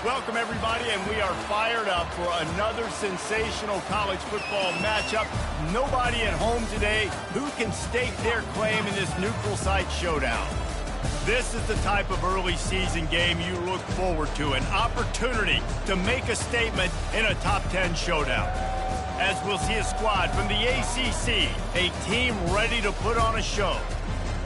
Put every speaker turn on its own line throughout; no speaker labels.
Welcome, everybody, and we are fired up for another sensational college football matchup. Nobody at home today who can stake their claim in this neutral site showdown. This is the type of early season game you look forward to, an opportunity to make a statement in a top 10 showdown. As we'll see a squad from the ACC, a team ready to put on a show,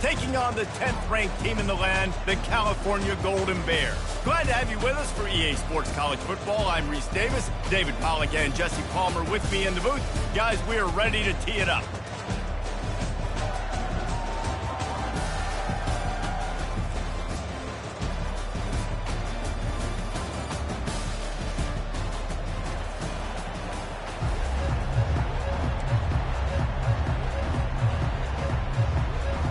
taking on the 10th-ranked team in the land, the California Golden Bears. Glad to have you with us for EA Sports College Football. I'm Reese Davis, David Pollack and Jesse Palmer with me in the booth. Guys, we are ready to tee it up.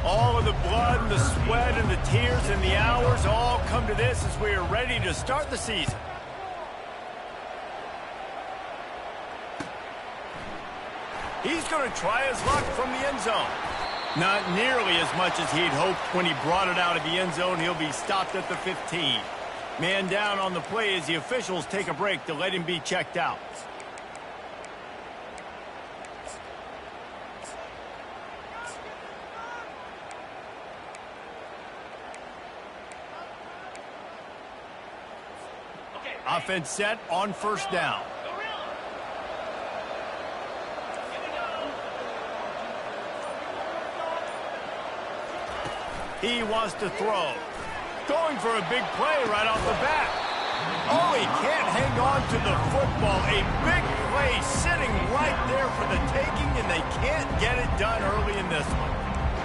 All of the blood and the sweat and the tears and the hours all come to this as we are ready to start the season. He's going to try his luck from the end zone. Not nearly as much as he'd hoped when he brought it out of the end zone. He'll be stopped at the 15. Man down on the play as the officials take a break to let him be checked out. Offense set on first down. He wants to throw. Going for a big play right off the bat. Oh, he can't hang on to the football. A big play sitting right there for the taking, and they can't get it done early in this one.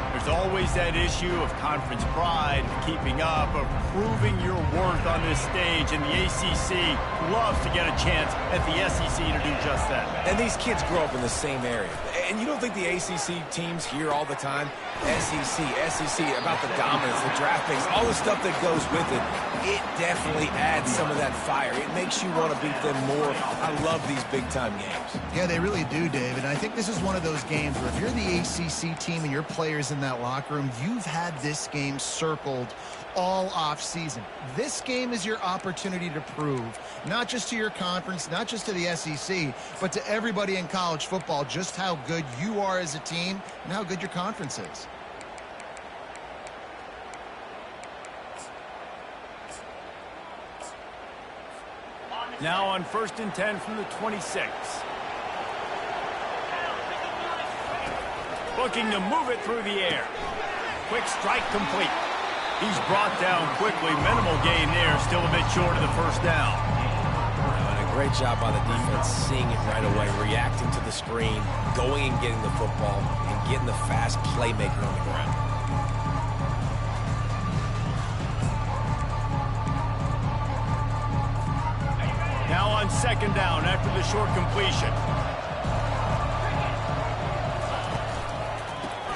There's always that issue of conference pride, of keeping up, of proving your worth on this stage, and the ACC loves to get a chance at the SEC to do just that.
And these kids grow up in the same area. And you don't think the ACC teams hear all the time, SEC, about the dominance, the draft picks, all the stuff that goes with it. It definitely adds some of that fire. It makes you want to beat them more. I love these big-time games.
Yeah, they really do, David. I think this is one of those games where if you're the ACC team and your players in that locker room, you've had this game circled all off season. This game is your opportunity to prove, not just to your conference, not just to the SEC, but to everybody in college football, just how good you are as a team and how good your conference is.
Now on 1st and 10 from the 26. Looking to move it through the air. Quick strike complete. He's brought down quickly. Minimal gain there. Still a bit short of the first down.
And a great job by the defense seeing it right away, reacting to the screen, going and getting the football, and getting the fast playmaker on the ground.
Now on 2nd down after the short completion.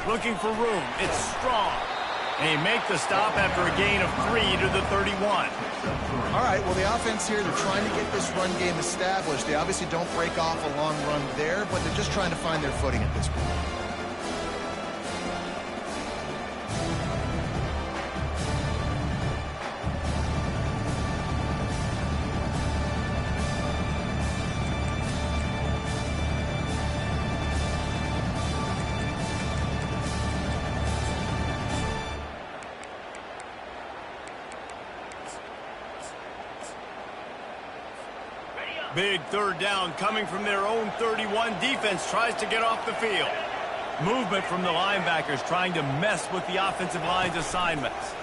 Looking for room. It's Strong. And he make the stop after a gain of 3 to the 31.
All right, well, the offense here, they're trying to get this run game established. They obviously don't break off a long run there, but they're just trying to find their footing at this point.
Big 3rd down coming from their own 31. Defense tries to get off the field. Movement from the linebackers trying to mess with the offensive line's assignments.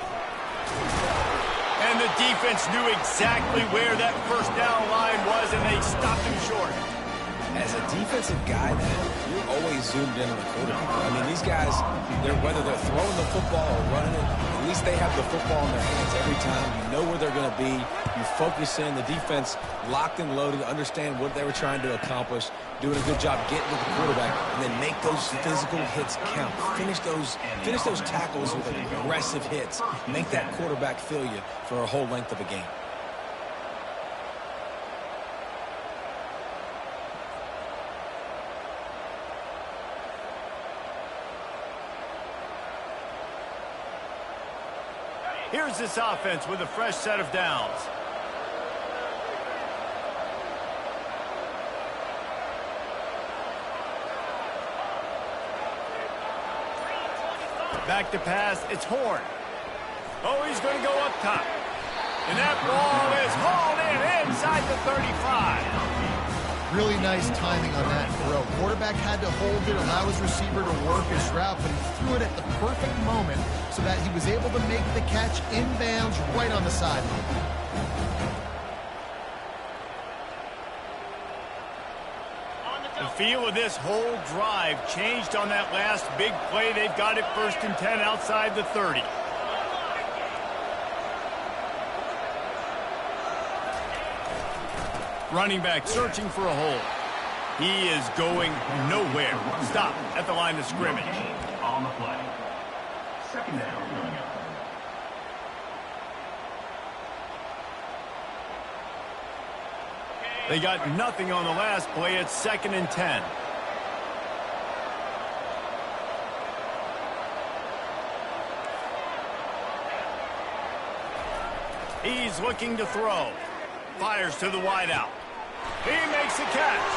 And the defense knew exactly where that first down line was, and they stopped him short.
As a defensive guy, man, you're always zoomed in on the quarterback. I mean, these guys, whether they're throwing the football or running it, at least they have the football in their hands every time. You know where they're going to be. You focus in. The defense locked and loaded, understand what they were trying to accomplish, doing a good job getting to the quarterback, and then make those physical hits count. Finish those tackles with aggressive hits. Make that quarterback feel you for a whole length of a game.
Here's this offense with a fresh set of downs. Back to pass. It's Horn. Oh, he's going to go up top. And that ball is hauled in inside the 35.
Really nice timing on that throw. Quarterback had to hold it, allow his receiver to work his route, but he threw it at the perfect moment so that he was able to make the catch inbounds right on the sideline.
The feel of this whole drive changed on that last big play. They've got it 1st and 10 outside the 30. Running back searching for a hole. He is going nowhere. Stop at the line of scrimmage.
On the play. 2nd down.
They got nothing on the last play. It's 2nd and 10. He's looking to throw. Fires to the wideout. He makes a catch.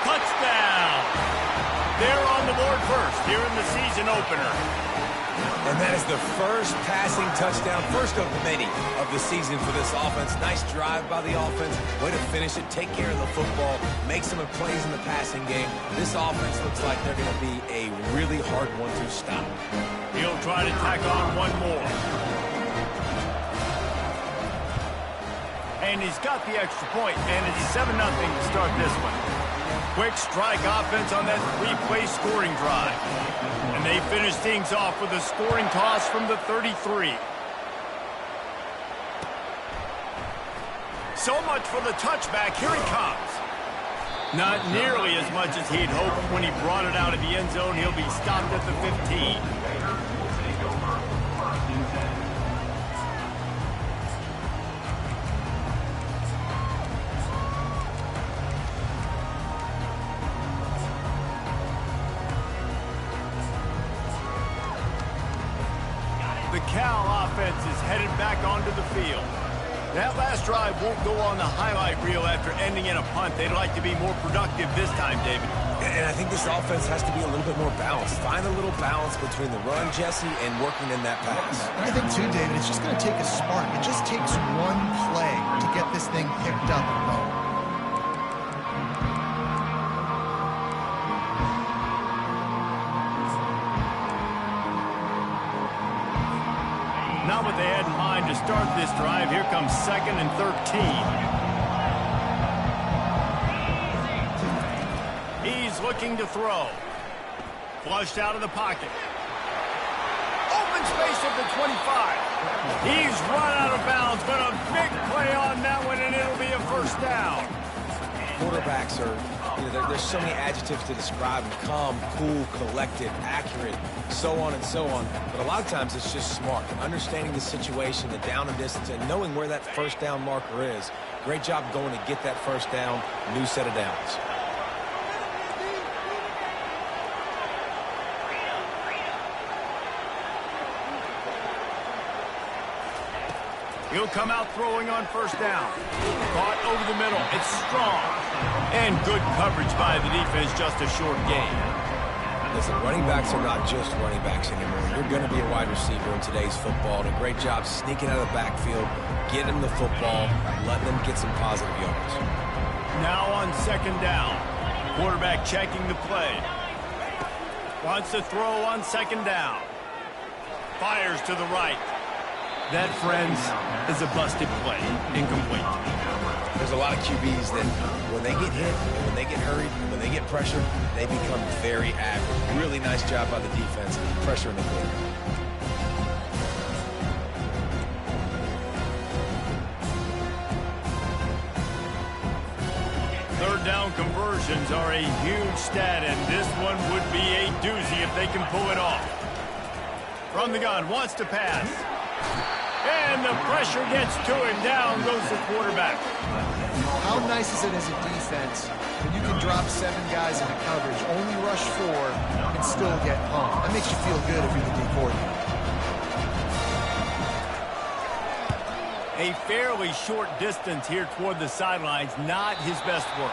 Touchdown. They're on the board first here in the season opener.
And that is the first passing touchdown, first of many of the season for this offense. Nice drive by the offense. Way to finish it, take care of the football, make some plays in the passing game. This offense looks like they're going to be a really hard one to stop.
He'll try to tack on one more. And he's got the extra point, and it's 7-0 to start this one. Quick strike offense on that 3-play scoring drive. And they finish things off with a scoring toss from the 33. So much for the touchback. Here he comes. Not nearly as much as he'd hoped when he brought it out of the end zone. He'll be stopped at the 15. The Cal offense is headed back onto the field. That last drive won't go on the highlight reel after ending in a punt. They'd like to be more productive this time, David.
And I think this offense has to be a little bit more balanced. Find a little balance between the run, Jesse, and working in that pass.
I think, too, David, it's just going to take a spark. It just takes one play to get this thing picked up and going.
Not what they had in mind to start this drive. Here comes 2nd and 13. He's looking to throw. Flushed out of the pocket. Open space at the 25. He's run out of bounds, but a big play on that one, and it'll be a 1st down.
Quarterbacks are, there's so many adjectives to describe them. Calm, cool, collected, accurate, so on and so on. But a lot of times it's just smart. Understanding the situation, the down and distance, and knowing where that 1st down marker is. Great job going to get that 1st down, new set of downs.
He'll come out throwing on 1st down. Caught over the middle. It's strong. And good coverage by the defense, just a short game.
Listen, running backs are not just running backs anymore. You're going to be a wide receiver in today's football. And a great job sneaking out of the backfield, getting them the football, letting them get some positive yards.
Now on 2nd down. Quarterback checking the play. Wants to throw on 2nd down. Fires to the right. That, friends, is a busted play. Incomplete.
There's a lot of QBs that when they get hit, when they get hurried, when they get pressured, they become very average. Really nice job by the defense, pressuring the quarterback.
Third down conversions are a huge stat, and this one would be a doozy if they can pull it off. From the gun, wants to pass. And the pressure gets to him. Down goes the quarterback.
How nice is it as a defense when you can drop 7 guys into coverage, only rush 4, and still get home? That makes you feel good if you're the D coordinator.
A fairly short distance here toward the sidelines. Not his best work.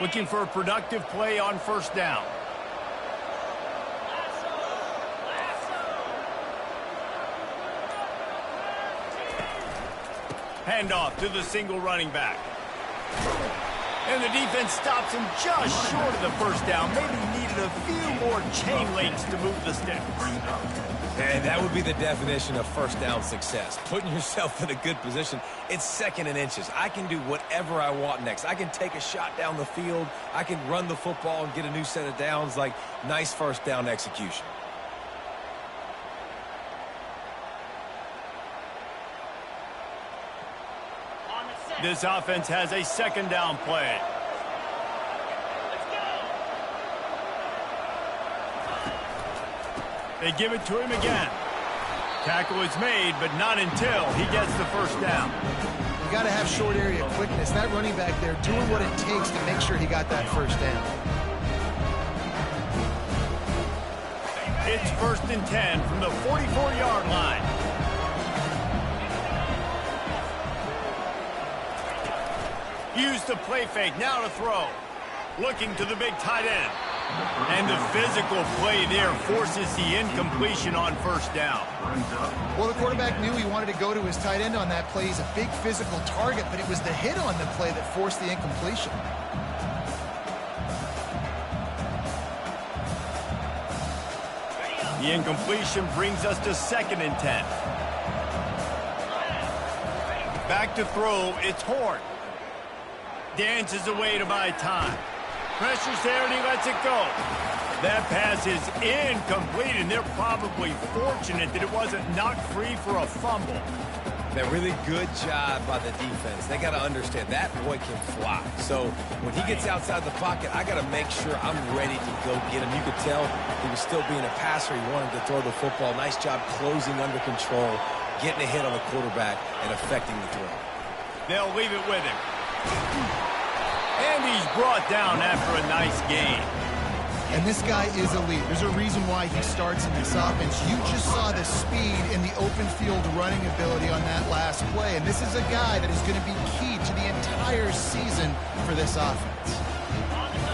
Looking for a productive play on first down. Handoff to the single running back. And the defense stops him just short of the first down. Maybe needed a few more chain links to move the sticks.
And that would be the definition of first down success. Putting yourself in a good position. It's second and inches. I can do whatever I want next. I can take a shot down the field. I can run the football and get a new set of downs. Like, nice first down execution.
This offense has a second down play. They give it to him again. Tackle is made, but not until he gets the first down.
You got to have short area quickness. That running back there doing what it takes to make sure he got that first down.
It's 1st and 10 from the 44-yard line. Use the play fake, now to throw. Looking to the big tight end. And the physical play there forces the incompletion on first down.
Well, the quarterback knew he wanted to go to his tight end on that play. He's a big physical target, but it was the hit on the play that forced the incompletion.
The incompletion brings us to 2nd and 10. Back to throw, it's Horn. Dances away to buy time. Pressure's there and he lets it go. That pass is incomplete, and they're probably fortunate that it wasn't knocked free for a fumble.
A really good job by the defense. They got to understand that boy can fly. So when he gets outside the pocket, I got to make sure I'm ready to go get him. You could tell he was still being a passer. He wanted to throw the football. Nice job closing under control, getting a hit on the quarterback, and affecting the throw.
They'll leave it with him. And he's brought down after a nice gain.
And this guy is elite. There's a reason why he starts in this offense. You just saw the speed and the open field running ability on that last play. And this is a guy that is going to be key to the entire season for this offense.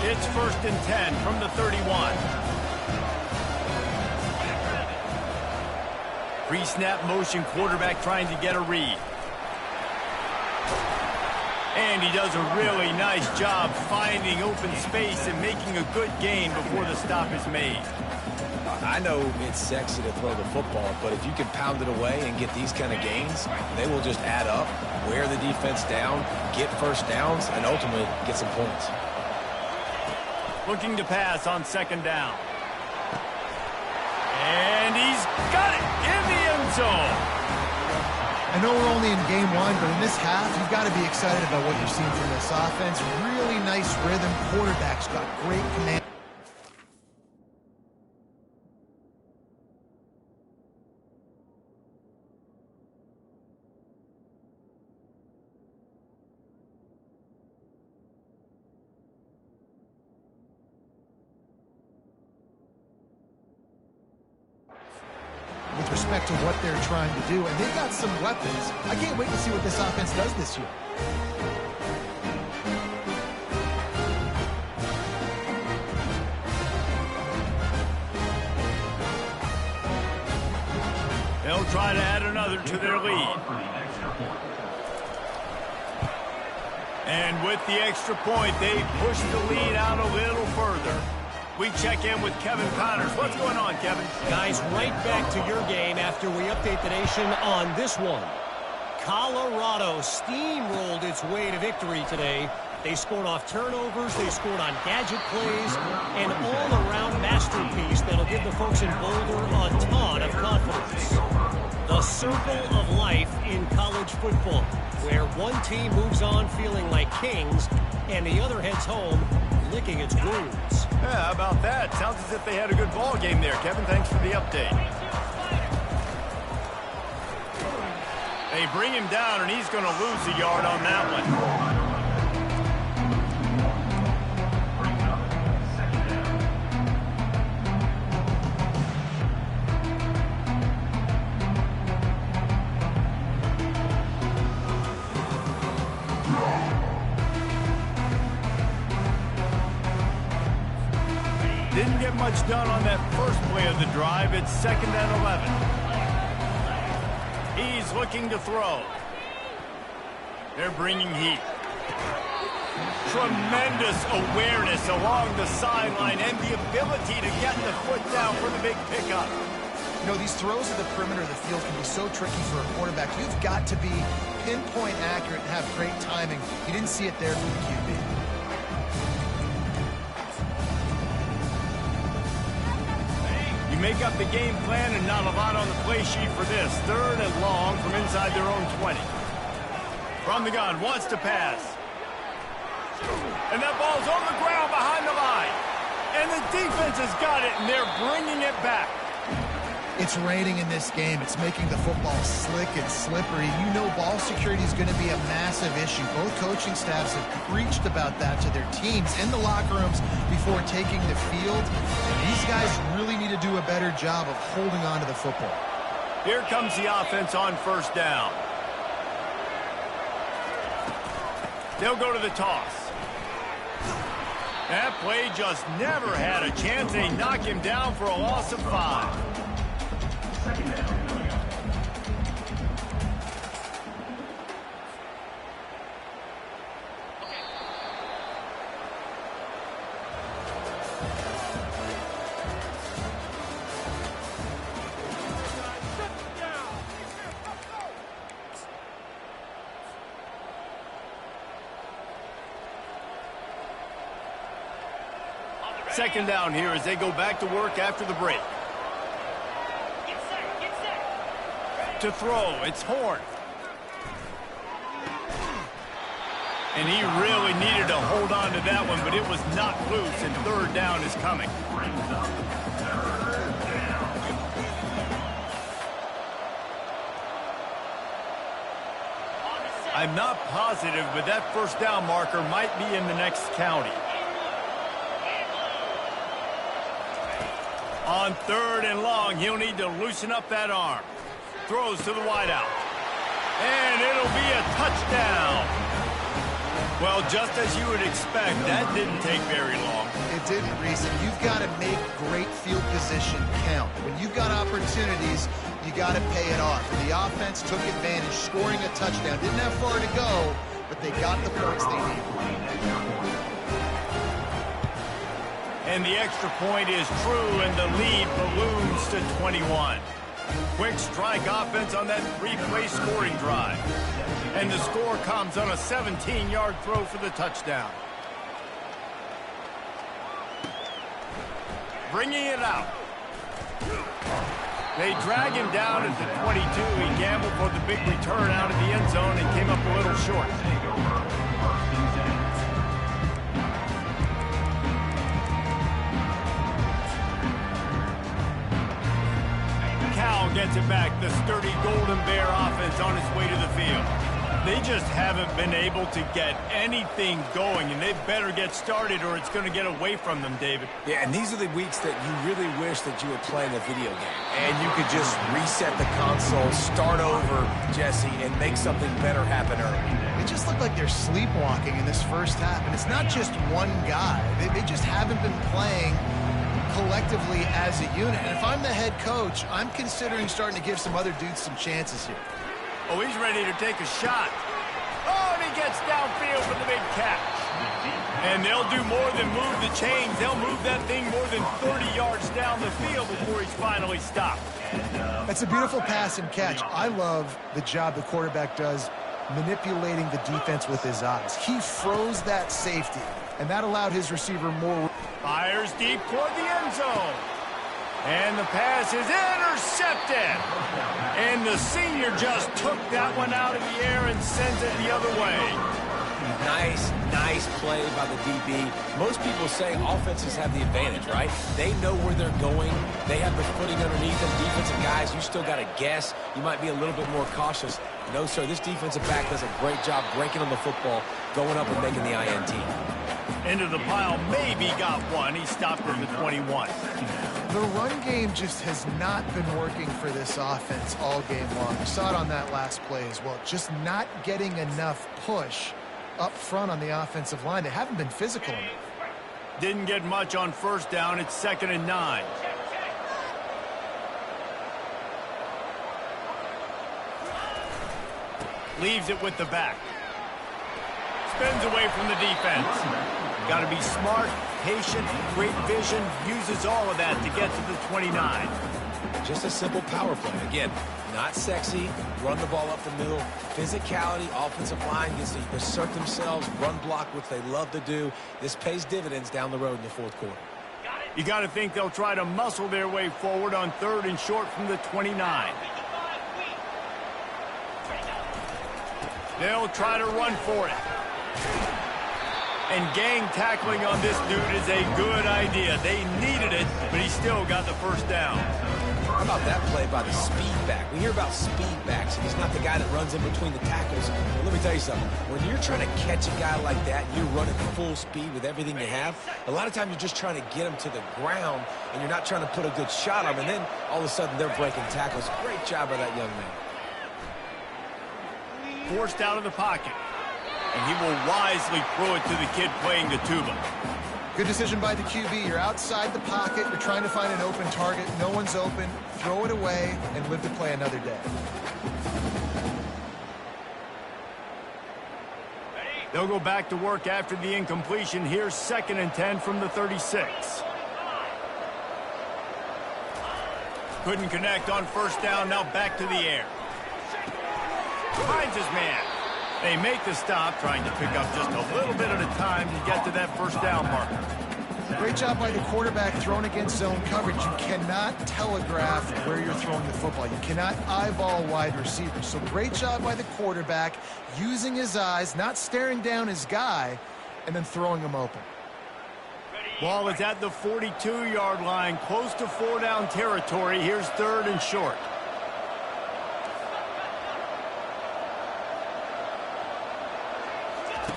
It's 1st and 10 from the 31. Pre-snap motion, quarterback trying to get a read. And he does a really nice job finding open space and making a good gain before the stop is made.
I know it's sexy to throw the football, but if you can pound it away and get these kind of gains, they will just add up, wear the defense down, get first downs, and ultimately get some points.
Looking to pass on 2nd down. And he's got it in the end zone.
I know we're only in game one, but in this half, you've got to be excited about what you're seeing from this offense. Really nice rhythm. Quarterback's got great command. With respect to what they're trying to do, and they've got some weapons. I can't wait to see what this offense does this year.
They'll try to add another to their lead. And with the extra point, they push the lead out a little further. We check in with Kevin Connors. What's going on, Kevin?
Guys, right back to your game after we update the nation on this one. Colorado steamrolled its way to victory today. They scored off turnovers, they scored on gadget plays, an all-around masterpiece that'll give the folks in Boulder a ton of confidence. The circle of life in college football, where one team moves on feeling like kings and the other heads home licking its wounds.
Yeah, how about that? Sounds as if they had a good ball game there. Kevin, thanks for the update. They bring him down, and he's going to lose a yard on that one. Didn't get much done on that first play of the drive. It's 2nd and 11. He's looking to throw. They're bringing heat. Tremendous awareness along the sideline and the ability to get the foot down for the big pickup.
You know, these throws at the perimeter of the field can be so tricky for a quarterback. You've got to be pinpoint accurate and have great timing. You didn't see it there from the QB.
You make up the game plan and not a lot on the play sheet for this. 3rd and long from inside their own 20. From the gun, wants to pass. And that ball's on the ground behind the line. And the defense has got it, and they're bringing it back.
It's raining in this game. It's making the football slick and slippery. You know ball security is going to be a massive issue. Both coaching staffs have preached about that to their teams in the locker rooms before taking the field. And these guys really need to do a better job of holding on to the football.
Here comes the offense on 1st down. They'll go to the toss. That play just never had a chance. They knock him down for a loss of 5.
2nd down.
Second down here as they go back to work after the break. To throw, it's Horn. And he really needed to hold on to that one, but it was not loose, and 3rd down is coming. I'm not positive, but that 1st down marker might be in the next county. On 3rd and long, he'll need to loosen up that arm. Throws to the wideout. And it'll be a touchdown. Well, just as you would expect, that didn't take very long.
It didn't, Reese. You've got to make great field position count. When you've got opportunities, you got to pay it off. And the offense took advantage, scoring a touchdown. Didn't have far to go, but they got the points they needed.
And the extra point is true, and the lead balloons to 21. Quick strike offense on that 3-play scoring drive. And the score comes on a 17-yard throw for the touchdown. Bringing it out. They drag him down at the 22. He gambled for the big return out of the end zone and came up a little short. Cal gets it back. The sturdy Golden Bear offense on its way to the field. They just haven't been able to get anything going, and they better get started or it's going to get away from them, David.
Yeah, and these are the weeks that you really wish that you were playing a video game. And you could just reset the console, start over, Jesse, and make something better happen early.
They just look like they're sleepwalking in this first half, and it's not just one guy. They just haven't been playing collectively as a unit. And if I'm the head coach, I'm considering starting to give some other dudes some chances here.
Oh, he's ready to take a shot. Oh, and he gets downfield for the big catch. And they'll do more than move the chains. They'll move that thing more than 30 yards down the field before he's finally stopped.
That's a beautiful pass and catch. I love the job the quarterback does manipulating the defense with his eyes. He froze that safety, and that allowed his receiver more.
Fires deep toward the end zone. And the pass is intercepted. And the senior just took that one out of the air and sends it the other way.
Nice play by the DB. Most people say offenses have the advantage, right? They know where they're going. They have the footing underneath them. Defensive guys, you still got to guess. You might be a little bit more cautious. No, sir, this defensive back does a great job breaking on the football, going up and making the INT.
Into the pile, maybe got one. He stopped at the 21.
The run game just has not been working for this offense all game long. We saw it on that last play as well. Just not getting enough push up front on the offensive line. They haven't been physical enough.
Didn't get much on first down. It's 2nd and 9. Leaves it with the back. Spins away from the defense. Got to be smart, patient, great vision. Uses all of that to get to the 29.
Just a simple power play. Again, not sexy. Run the ball up the middle. Physicality, offensive line gets to assert themselves, run block, which they love to do. This pays dividends down the road in the fourth quarter.
You got to think they'll try to muscle their way forward on 3rd and short from the 29. They'll try to run for it. And gang tackling on this dude is a good idea. They needed it, but he still got the first down.
How about that play by the speed back? We hear about speed backs, and he's not the guy that runs in between the tackles. But let me tell you something. When you're trying to catch a guy like that, you're running full speed with everything you have. A lot of times you're just trying to get him to the ground, and you're not trying to put a good shot on him. And then all of a sudden they're breaking tackles. Great job by that young man.
Forced out of the pocket. And he will wisely throw it to the kid playing the tuba.
Good decision by the QB. You're outside the pocket. You're trying to find an open target. No one's open. Throw it away and live to play another day.
They'll go back to work after the incompletion. Here's 2nd and 10 from the 36. Couldn't connect on first down. Now back to the air. Finds his man. They make the stop, trying to pick up just a little bit at a time to get to that first down marker.
Great job by the quarterback thrown against zone coverage. You cannot telegraph where you're throwing the football. You cannot eyeball wide receivers. So great job by the quarterback using his eyes, not staring down his guy, and then throwing him open.
Ball is at the 42-yard line, close to 4-down territory. Here's 3rd and short.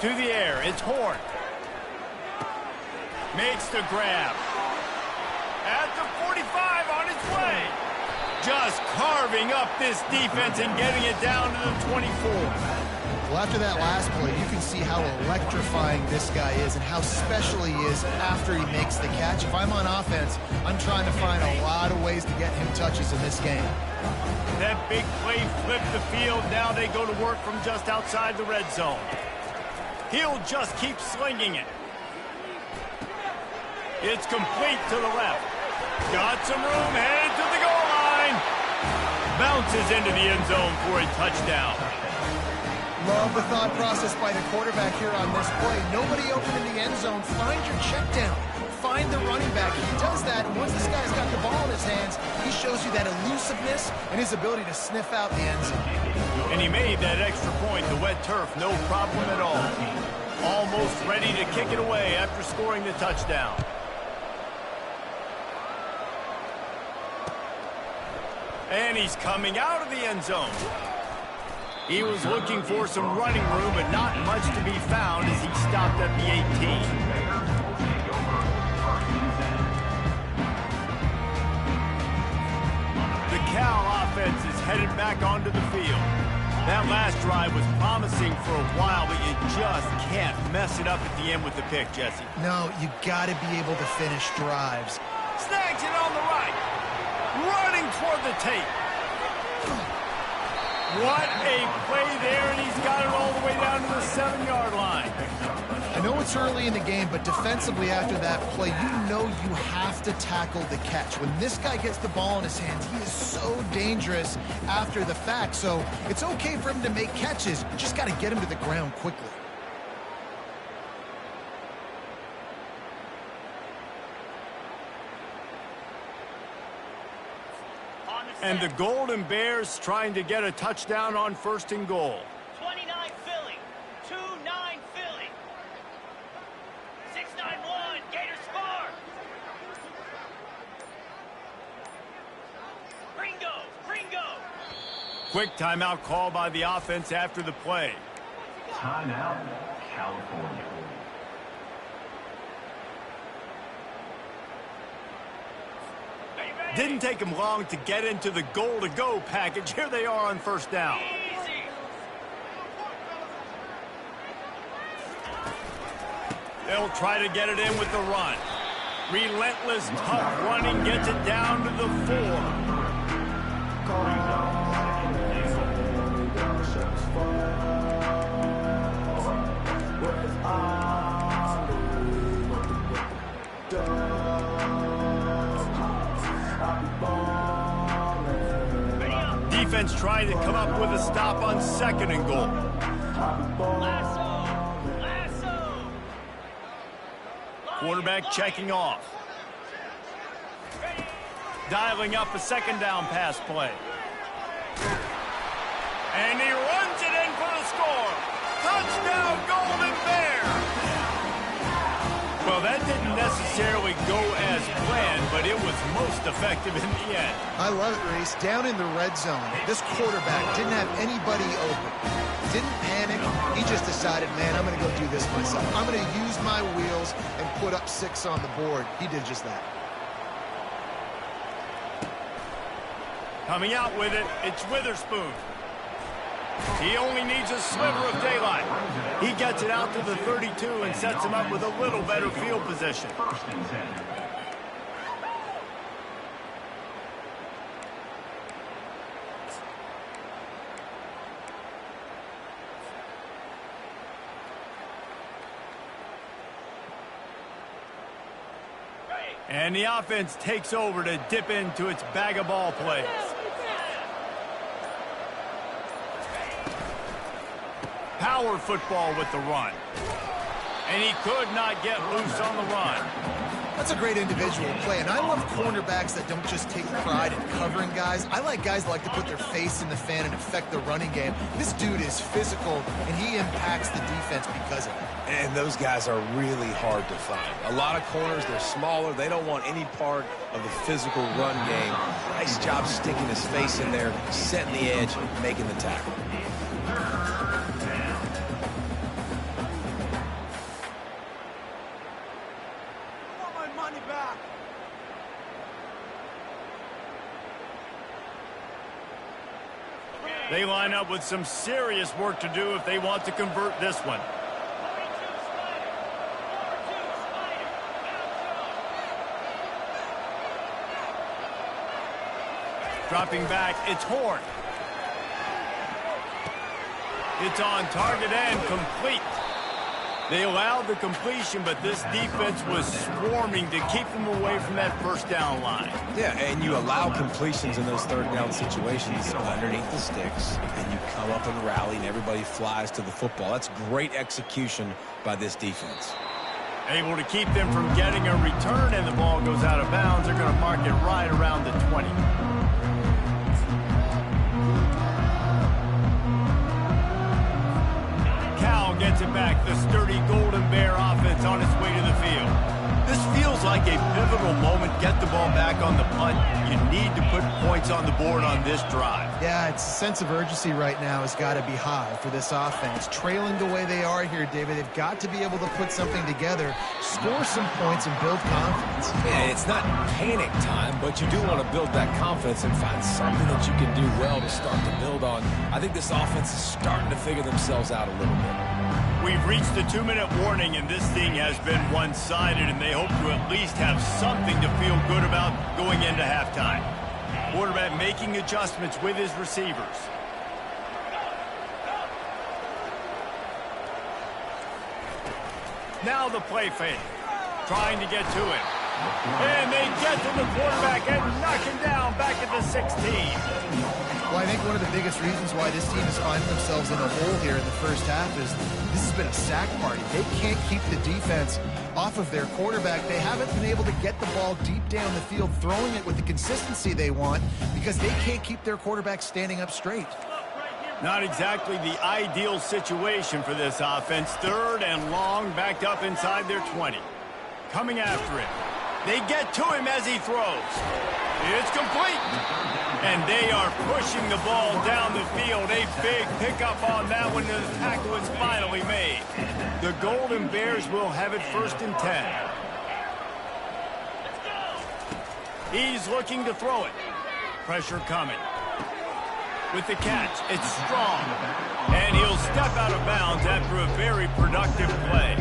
To the air, it's Horn. Makes the grab. At the 45 on its way. Just carving up this defense and getting it down to the 24.
Well, after that last play, you can see how electrifying this guy is and how special he is after he makes the catch. If I'm on offense, I'm trying to find a lot of ways to get him touches in this game.
That big play flipped the field. Now they go to work from just outside the red zone. He'll just keep slinging it. It's complete to the left. Got some room, headed to the goal line. Bounces into the end zone for a touchdown.
Love the thought process by the quarterback here on this play. Nobody open in the end zone. Find your check down. Find the running back. He does that, and once this guy's got the ball in his hands, he shows you that elusiveness and his ability to sniff out the end zone.
And he made that extra point. The wet turf, no problem at all. Almost ready to kick it away after scoring the touchdown. And he's coming out of the end zone. He was looking for some running room, but not much to be found as he stopped at the 18. The Cal offense is headed back onto the field. That last drive was promising for a while, but you just can't mess it up at the end with the pick, Jesse.
No, you got to be able to finish drives.
Snags it on the right. Running toward the tape. What a play there, and he's got it all the way down to the 7-yard line.
I know it's early in the game, but defensively after that play, you know you have to tackle the catch. When this guy gets the ball in his hands, he is so dangerous after the fact. So it's okay for him to make catches. You just got to get him to the ground quickly.
And the Golden Bears trying to get a touchdown on 1st and goal.
29 Philly, 2-9 Philly, 6-9-1, Gators score. Ringo.
Quick timeout call by the offense after the play.
Timeout, California.
Didn't take him long to get into the goal-to-go package. Here they are on 1st down. They'll try to get it in with the run. Relentless, tough running gets it down to the 4. Defense trying to come up with a stop on 2nd and goal. Quarterback checking off. Dialing up a 2nd down pass play. And he runs it in for the score. Touchdown, Golden Bear! Well, that didn't necessarily go as planned, but it was most effective in the end.
I love it, Reese. Down in the red zone, this quarterback didn't have anybody open. Didn't panic. He just decided, man, I'm going to go do this myself. I'm going to use my wheels and put up 6 on the board. He did just that.
Coming out with it, it's Witherspoon. He only needs a sliver of daylight. He gets it out to the 32 and sets him up with a little better field position. And the offense takes over to dip into its bag of ball plays. Power football with the run. And he could not get loose on the run.
That's a great individual play, and I love cornerbacks that don't just take pride in covering guys. I like guys that like to put their face in the fan and affect the running game. This dude is physical, and he impacts the defense because of it.
And those guys are really hard to find. A lot of corners, they're smaller. They don't want any part of the physical run game. Nice job sticking his face in there, setting the edge, making the tackle.
They line up with some serious work to do if they want to convert this one. Dropping back, it's Horn. It's on target and complete. They allowed the completion, but this defense was swarming to keep them away from that 1st down line.
Yeah, and you allow completions in those 3rd down situations underneath the sticks, and you come up and rally, and everybody flies to the football. That's great execution by this defense.
Able to keep them from getting a return, and the ball goes out of bounds. They're going to mark it right around the 20. Gets it back. The sturdy Golden Bear offense on its way to the field. This feels like a pivotal moment. Get the ball back on the punt. You need to put points on the board on this drive.
Yeah, it's a sense of urgency right now has got to be high for this offense. Trailing the way they are here, David, they've got to be able to put something together, score some points, and build confidence.
Yeah, it's not panic time, but you do want to build that confidence and find something that you can do well to start to build on. I think this offense is starting to figure themselves out a little bit.
We've reached the 2-minute warning, and this thing has been one-sided, and they hope to at least have something to feel good about going into halftime. Quarterback making adjustments with his receivers. Now the play fake. Trying to get to it. And they get to the quarterback and knock him down back at the 16.
Well, I think one of the biggest reasons why this team is finding themselves in a hole here in the 1st half is this has been a sack party. They can't keep the defense off of their quarterback. They haven't been able to get the ball deep down the field, throwing it with the consistency they want because they can't keep their quarterback standing up straight.
Not exactly the ideal situation for this offense. 3rd and long, backed up inside their 20. Coming after it. They get to him as he throws. It's complete. And they are pushing the ball down the field. A big pickup on that one, and the tackle is finally made. The Golden Bears will have it 1st and 10. He's looking to throw it. Pressure coming. With the catch, it's strong. And he'll step out of bounds after a very productive play.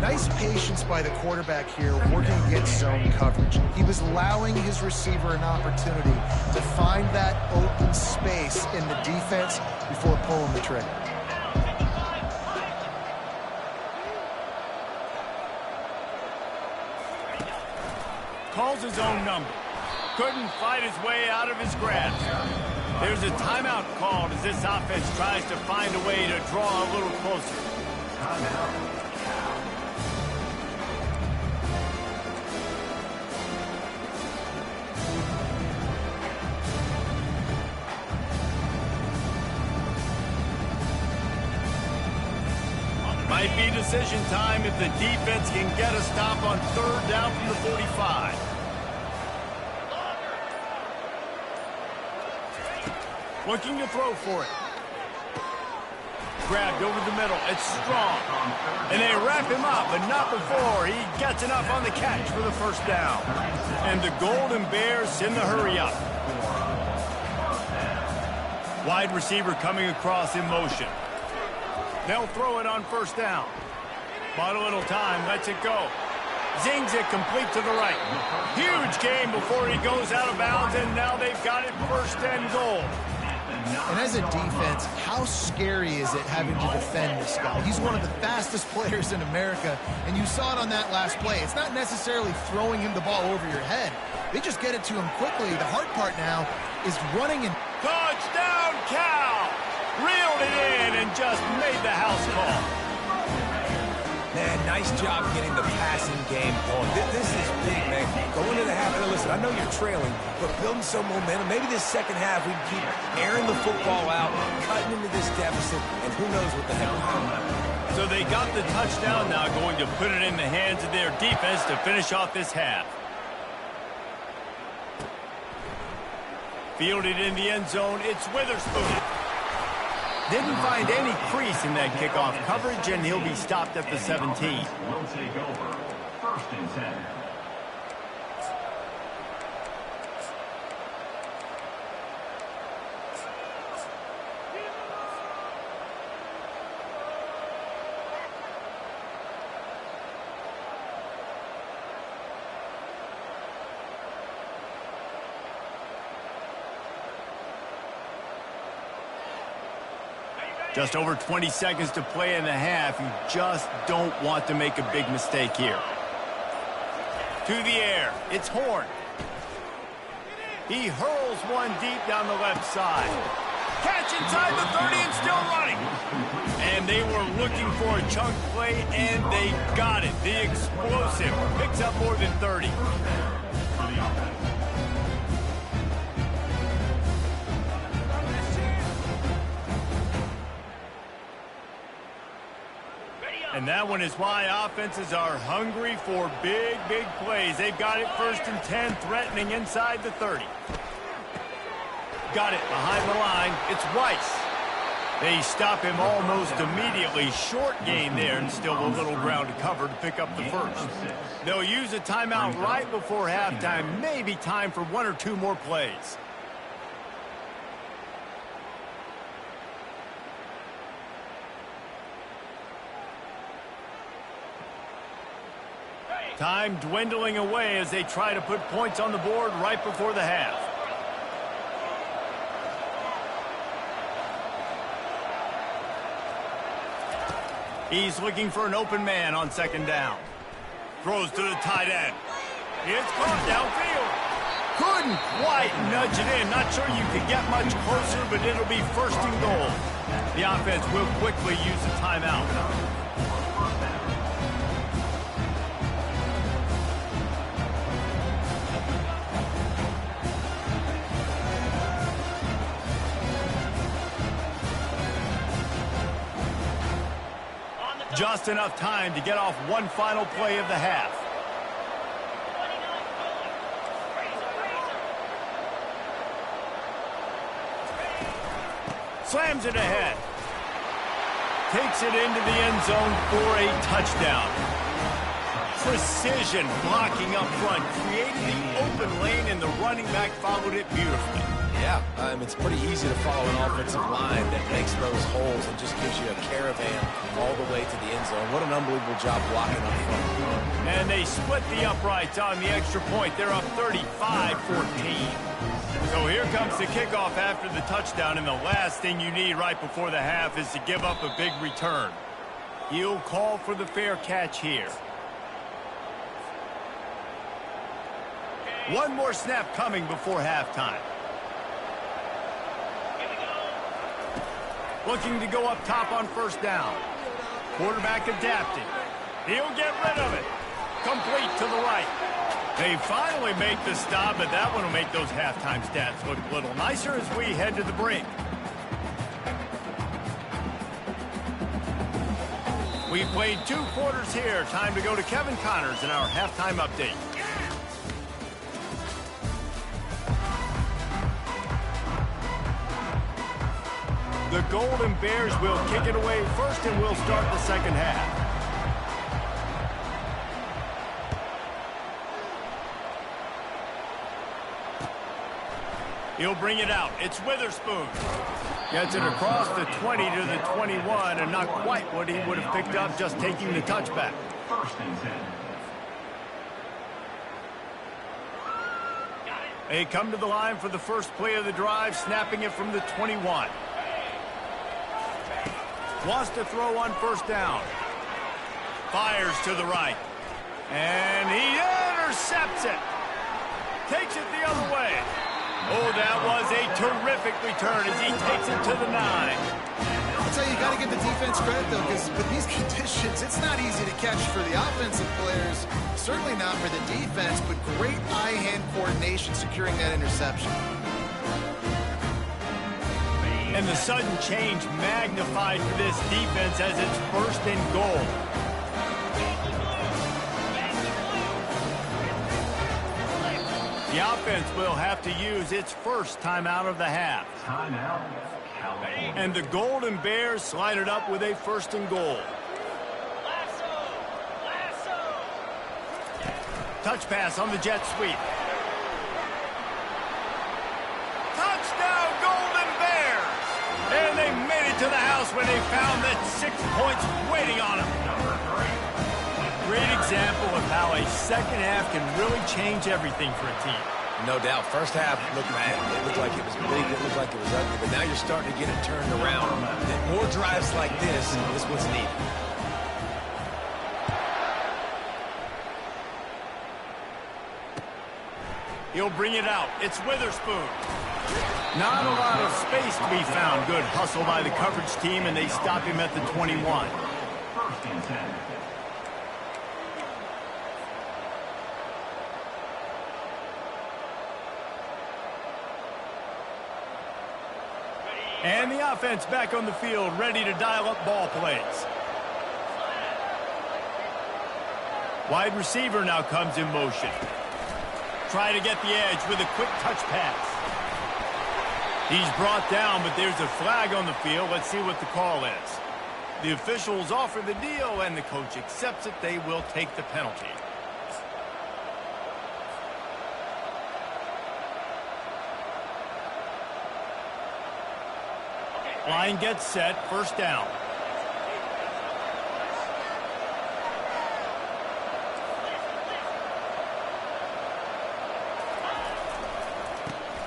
Nice patience by the quarterback here working against zone coverage. He was allowing his receiver an opportunity to find that open space in the defense before pulling the trigger.
Calls his own number. Couldn't fight his way out of his grasp. There's a timeout called as this offense tries to find a way to draw a little closer.
Timeout.
Might be decision time if the defense can get a stop on third down from the 45. Looking to throw for it. Grabbed over the middle. It's strong. And they wrap him up, but not before he gets enough on the catch for the first down. And the Golden Bears in the hurry up. Wide receiver coming across in motion. They'll throw it on first down. Bought a little time, lets it go. Zings it complete to the right. Huge gain before he goes out of bounds, and now they've got it first and goal.
And as a defense, how scary is it having to defend this guy? He's one of the fastest players in America, and you saw it on that last play. It's not necessarily throwing him the ball over your head. They just get it to him quickly. The hard part now is running and...
Touchdown, Cal! Reeled it in and just made the house call.
Man, nice job getting the passing game going. This is big, man. Go into the half, and listen, I know you're trailing, but building some momentum. Maybe this second half we can keep airing the football out, cutting into this deficit, and who knows what the heck will happen.
So they got the touchdown now, going to put it in the hands of their defense to finish off this half. Fielded in the end zone, it's Witherspoon. Didn't find any crease in that kickoff coverage, and he'll be stopped at the 17.
Will take over. First and 10.
Just over 20 seconds to play in the half. You just don't want to make a big mistake here. To the air. It's Horn. He hurls one deep down the left side. Catch inside the 30 and still running. And they were looking for a chunk play, and they got it. The explosive picks up more than 30. And that one is why offenses are hungry for big, big plays. They've got it first and 10, threatening inside the 30. Got it behind the line. It's Rice. They stop him almost immediately. Short gain there, and still a little ground to cover to pick up the first. They'll use a timeout right before halftime. Maybe time for one or two more plays. Time dwindling away as they try to put points on the board right before the half. He's looking for an open man on second down. Throws to the tight end. It's caught downfield. Couldn't quite nudge it in. Not sure you could get much closer, but it'll be first and goal. The offense will quickly use the timeout. Just enough time to get off one final play of the half. Slams it ahead. Takes it into the end zone for a touchdown. Precision blocking up front. Created the open lane, and the running back followed it beautifully.
Yeah, it's pretty easy to follow an offensive line that makes those holes and just gives you a caravan all the way to the end zone. What an unbelievable job blocking up front.
And they split the uprights on the extra point. They're up 35-14. So here comes the kickoff after the touchdown, and the last thing you need right before the half is to give up a big return. He'll call for the fair catch here. One more snap coming before halftime. Looking to go up top on first down. Quarterback adapting. He'll get rid of it. Complete to the right. They finally make the stop, but that one will make those halftime stats look a little nicer as we head to the break. We've played 2 quarters here. Time to go to Kevin Connors in our halftime update. The Golden Bears will kick it away first, and we'll start the second half. He'll bring it out. It's Witherspoon. Gets it across the 20 to the 21, and not quite what he would have picked up just taking the touchback.
First and 10.
They come to the line for the first play of the drive, snapping it from the 21. Wants to throw on first down. Fires to the right. And he intercepts it. Takes it the other way. Oh, that was a terrific return as he takes it to the 9.
I'll tell you, you got to give the defense credit, though, because with these conditions, it's not easy to catch for the offensive players. Certainly not for the defense, but great eye-hand coordination securing that interception.
And the sudden change magnified for this defense as it's first and goal. The offense will have to use its first timeout of the half.
Timeout, California.
And the Golden Bears slide it up with a first and goal. Touch pass on the jet sweep. Touchdown, Golden Bears! And they made it to the house when they found that 6 points waiting on them. Great example of how a second half can really change everything for a team.
No doubt. First half looked bad. It looked like it was big. It looked like it was ugly. But now you're starting to get it turned around. And more drives like this is what's needed.
He'll bring it out. It's Witherspoon. Not a lot of space to be found. Good hustle by the coverage team, and they stop him at the 21.
First and 10.
And the offense back on the field, ready to dial up ball plays. Wide receiver now comes in motion. Try to get the edge with a quick touch pass. He's brought down, but there's a flag on the field. Let's see what the call is. The officials offer the deal, and the coach accepts it. They will take the penalty. Line gets set, first down.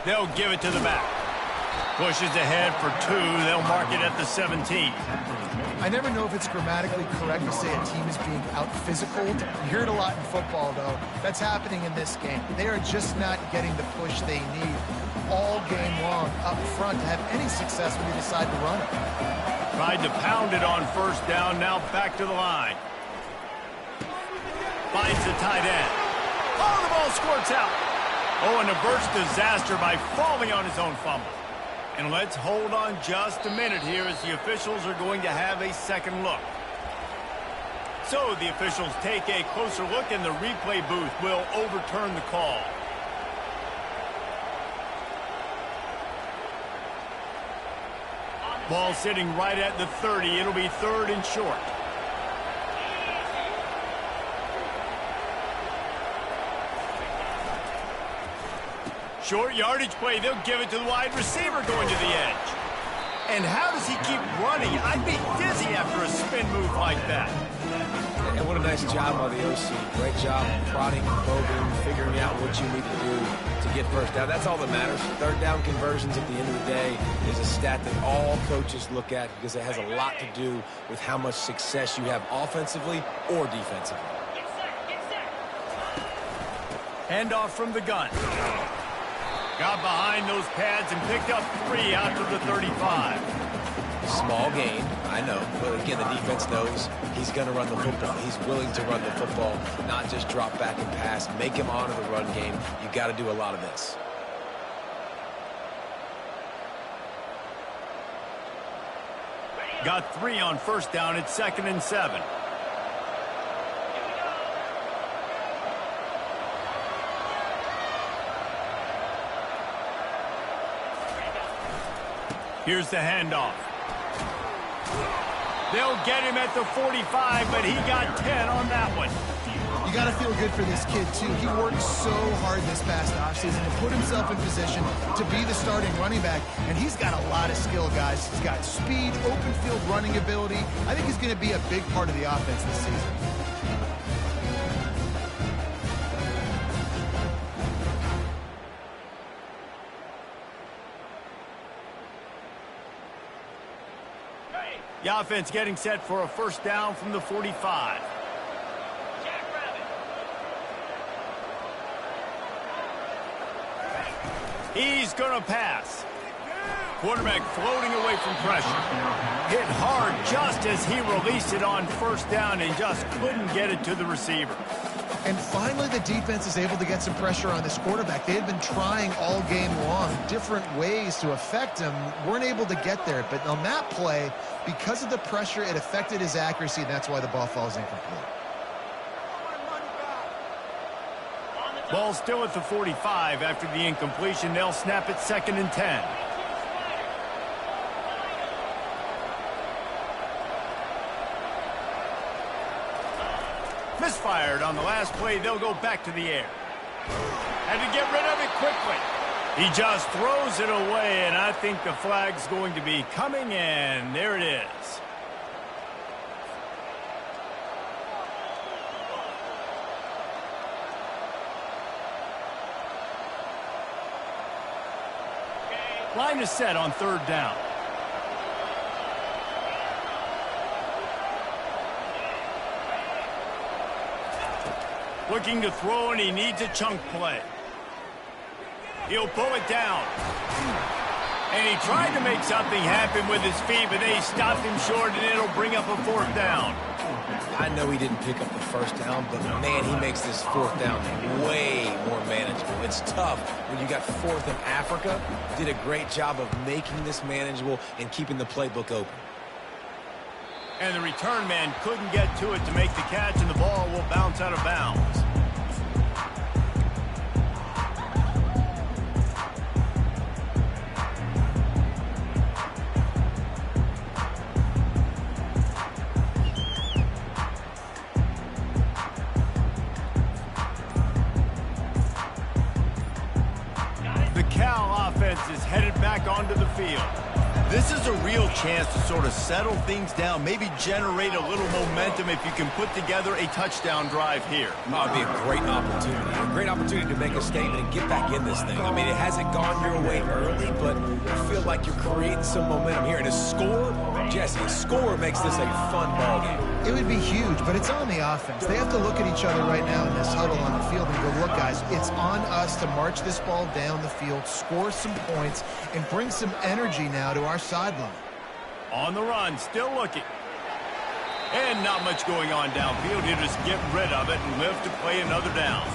They'll give it to the back. Pushes ahead for 2. They'll mark it at the 17.
I never know if it's grammatically correct to say a team is being out-physicaled. You hear it a lot in football, though. That's happening in this game. They are just not getting the push they need all game long up front to have any success when you decide to run it.
Tried to pound it on first down, now back to the line. Finds the tight end. Oh, the ball squirts out. Oh, and averts disaster by falling on his own fumble. And let's hold on just a minute here as the officials are going to have a second look. So the officials take a closer look, and the replay booth will overturn the call. Ball sitting right at the 30. It'll be 3rd and short. Short yardage play. They'll give it to the wide receiver going to the edge. And how does he keep running? I'd be dizzy after a spin move like that.
And what a nice job by the OC. Great job prodding, probing, figuring out what you need to do to get first down. That's all that matters. Third down conversions at the end of the day is a stat that all coaches look at because it has a lot to do with how much success you have offensively or defensively.
Handoff from the gun. Got behind those pads and picked up 3 out to the 35.
Small gain, I know, but again, the defense knows he's going to run the football. He's willing to run the football, not just drop back and pass, make him honor the run game. You got to do a lot of this.
Got 3 on first down at 2nd and 7. Here's the handoff. They'll get him at the 45, but he got 10 on that one.
You got to feel good for this kid, too. He worked so hard this past offseason to put himself in position to be the starting running back, and he's got a lot of skill, guys. He's got speed, open field running ability. I think he's going to be a big part of the offense this season.
The offense getting set for a first down from the 45. He's going to pass. Quarterback floating away from pressure. Hit hard just as he released it on first down and just couldn't get it to the receiver.
And finally, the defense is able to get some pressure on this quarterback. They had been trying all game long different ways to affect him. Weren't able to get there. But on that play, because of the pressure, it affected his accuracy, and that's why the ball falls incomplete.
Ball still at the 45 after the incompletion. They'll snap it 2nd and 10. Misfired on the last play. They'll go back to the air. Had to get rid of it quickly. He just throws it away, and I think the flag's going to be coming in. There it is. Line is set on 3rd down. Looking to throw, and he needs a chunk play. He'll pull it down. And he tried to make something happen with his feet, but they stopped him short, and it'll bring up a 4th down.
I know he didn't pick up the first down, but man, he makes this 4th down way more manageable. It's tough when you got 4th in Africa. Did a great job of making this manageable and keeping the playbook open.
And the return man couldn't get to it to make the catch, and the ball will bounce out of bounds. The Cal offense is headed back onto the field. This is a real chance to sort of settle things down, maybe generate a little momentum if you can put together a touchdown drive here.
Oh, it'd be a great opportunity to make a statement and get back in this thing. I mean, it hasn't gone your way early, but you feel like you're creating some momentum here. And a score, Jesse, a score makes this a fun ball game.
It would be huge, but it's on the offense. They have to look at each other right now in this huddle on the field and go, look, guys, it's on us to march this ball down the field, score some points, and bring some energy now to our sideline.
On the run, still looking. And not much going on downfield. He'll just get rid of it and live to play another down.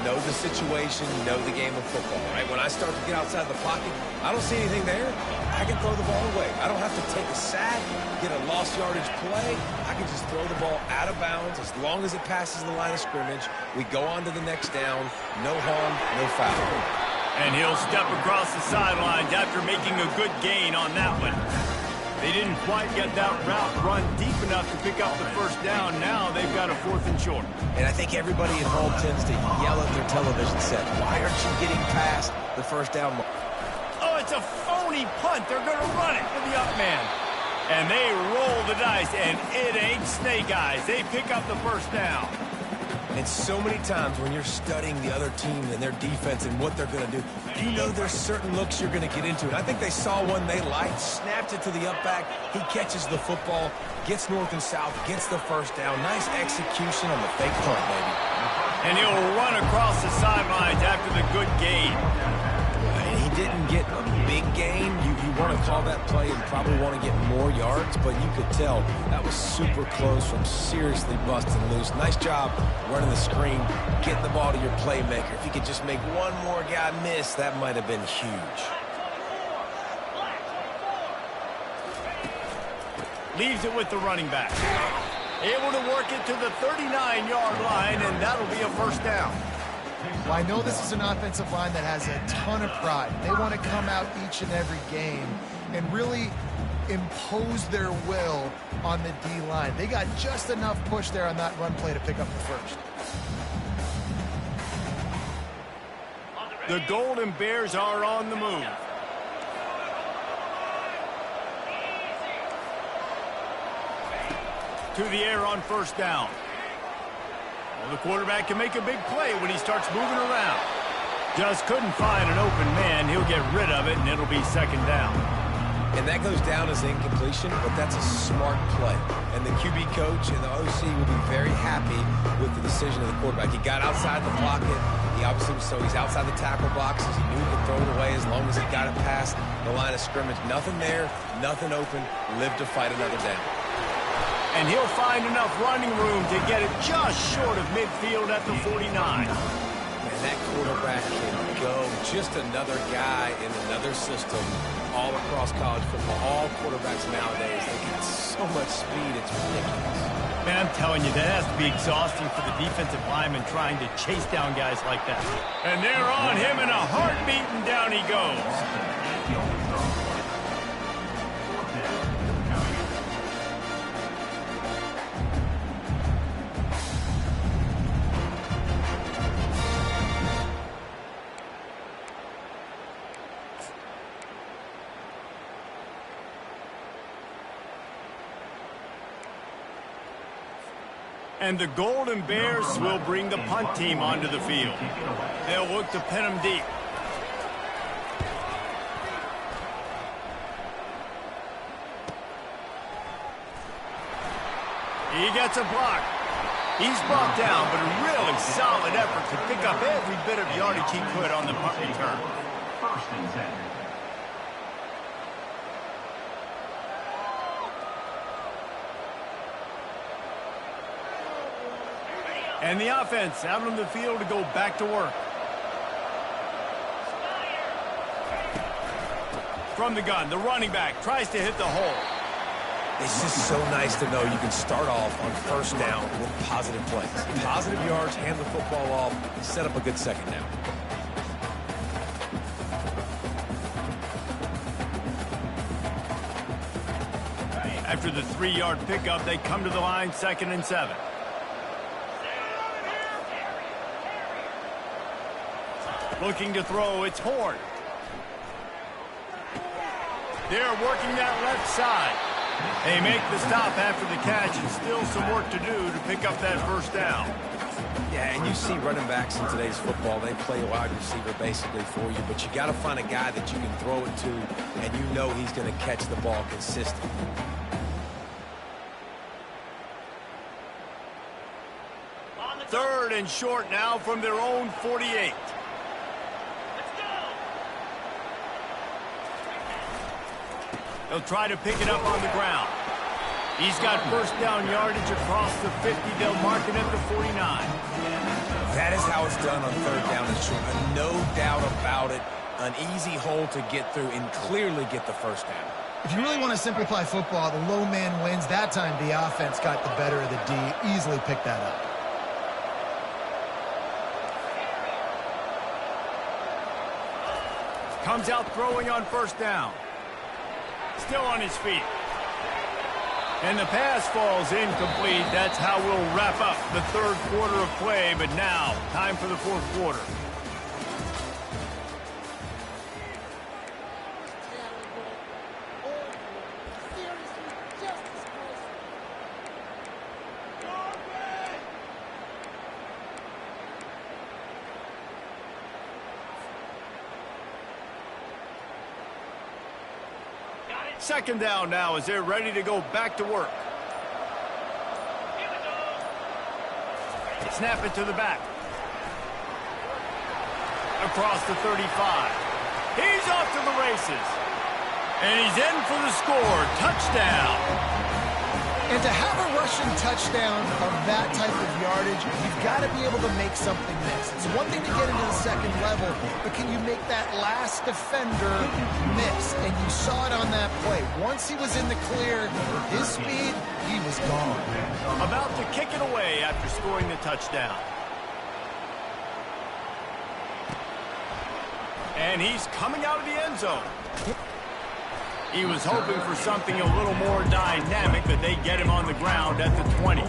Know the situation, know the game of football, right? When I start to get outside the pocket, I don't see anything there. I can throw the ball away. I don't have to take a sack, get a lost yardage play. I can just throw the ball out of bounds as long as it passes the line of scrimmage. We go on to the next down. No harm, no foul.
And he'll step across the sidelines after making a good gain on that one. They didn't quite get that route run deep enough to pick up the first down. Now they've got a 4th and short.
And I think everybody at home tends to yell at their your television set. Why aren't you getting past the first down mark?
Oh, it's a phony punt. They're going to run it with the up man. And they roll the dice, and it ain't snake eyes. They pick up the first down.
And so many times when you're studying the other team and their defense and what they're going to do, you know there's certain looks you're going to get into. And I think they saw one they liked, snapped it to the up back. He catches the football, gets north and south, gets the first down. Nice execution on the fake punt, baby.
And he'll run across the sidelines after the good gain.
And he didn't get a big gain. You want to call that play and probably want to get more yards, but you could tell that was super close from seriously busting loose. Nice job running the screen, getting the ball to your playmaker. If you could just make one more guy miss, that might have been huge.
Leaves it with the running back. Able to work it to the 39-yard line, and that'll be a first down.
Well, I know this is an offensive line that has a ton of pride. They want to come out each and every game and really impose their will on the D-line. They got just enough push there on that run play to pick up the first.
The Golden Bears are on the move. To the air on first down. Well, the quarterback can make a big play when he starts moving around. Just couldn't find an open man. He'll get rid of it, and it'll be second down.
And that goes down as incompletion, but that's a smart play. And the QB coach and the OC will be very happy with the decision of the quarterback. He got outside the pocket. He obviously was, so he's outside the tackle boxes. He knew he could throw it away as long as he got it past the line of scrimmage. Nothing there, nothing open. Live to fight another down.
And he'll find enough running room to get it just short of midfield at the 49.
And that quarterback can go. Just another guy in another system all across college football. All quarterbacks nowadays, they got so much speed, it's ridiculous.
Man, I'm telling you, that has to be exhausting for the defensive lineman trying to chase down guys like that. And they're on him in a heartbeat, and down he goes. And the Golden Bears will bring the punt team onto the field. They'll look to pin them deep. He gets a block. He's brought down, but a really solid effort to pick up every bit of yardage he could on the punt return.
First and 10.
And the offense out on the field to go back to work. From the gun, the running back tries to hit the hole.
It's just so nice to know you can start off on first down with positive plays. Positive yards, hand the football off, set up a good second down.
After the 3-yard pickup, they come to the line, 2nd and 7. Looking to throw, it's Horn. They're working that left side. They make the stop after the catch, and still some work to do to pick up that first down.
Yeah, and you see running backs in today's football, they play wide receiver basically for you, but you got to find a guy that you can throw it to, and you know he's going to catch the ball consistently.
Third and short now from their own 48. They'll try to pick it up on the ground. He's got first down yardage across the 50. They'll mark it at the 49.
That is how it's done on third down and short. No doubt about it. An easy hole to get through and clearly get the first down.
If you really want to simplify football, the low man wins. That time the offense got the better of the D. Easily picked that up.
Comes out throwing on first down. Still on his feet. And the pass falls incomplete. That's how we'll wrap up the third quarter of play. But now, time for the fourth quarter. Second down now as they're ready to go back to work. Snap it to the back. Across the 35. He's off to the races. And he's in for the score. Touchdown.
And to have a rushing touchdown of that type of yardage, you've got to be able to make something miss. It's one thing to get into the second level, but can you make that last defender miss? And you saw it on that play. Once he was in the clear, with his speed, he was gone.
About to kick it away after scoring the touchdown. And he's coming out of the end zone. He was hoping for something a little more dynamic, but they get him on the ground at the 20.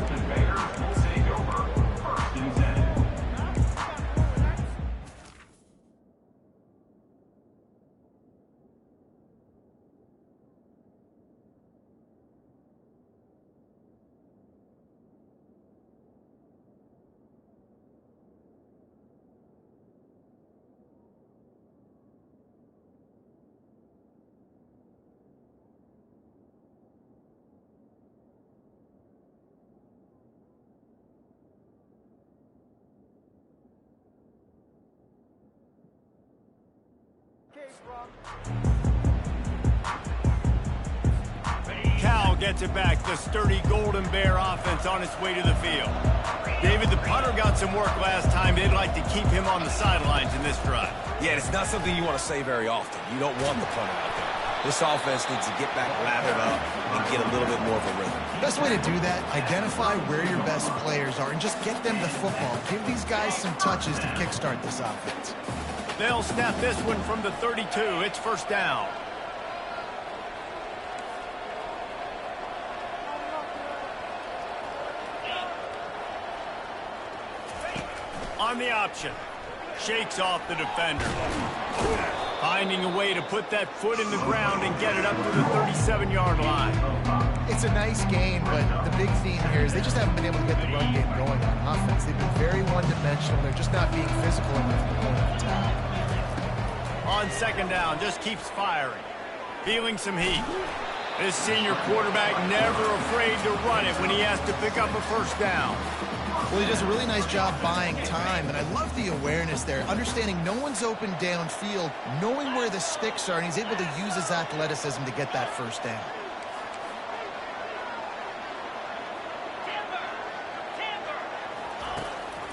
Cal gets it back. The sturdy Golden Bear offense on its way to the field. David, the punter got some work last time. They'd like to keep him on the sidelines in this drive.
Yeah, it's not something you want to say very often. You don't want the punter out there. This offense needs to get back lathered up and get a little bit more of a rhythm.
Best way to do that, identify where your best players are and just get them the football. Give these guys some touches to kickstart this offense.
They'll snap this one from the 32. It's first down. On the option. Shakes off the defender. Finding a way to put that foot in the ground and get it up to the 37-yard line.
It's a nice game, but the big theme here is they just haven't been able to get the run game going on offense. They've been very one-dimensional. They're just not being physical enough to go to the top.
On second down, just keeps firing. Feeling some heat. This senior quarterback never afraid to run it when he has to pick up a first down.
Well, he does a really nice job buying time, and I love the awareness there, understanding no one's open downfield, knowing where the sticks are, and he's able to use his athleticism to get that first down.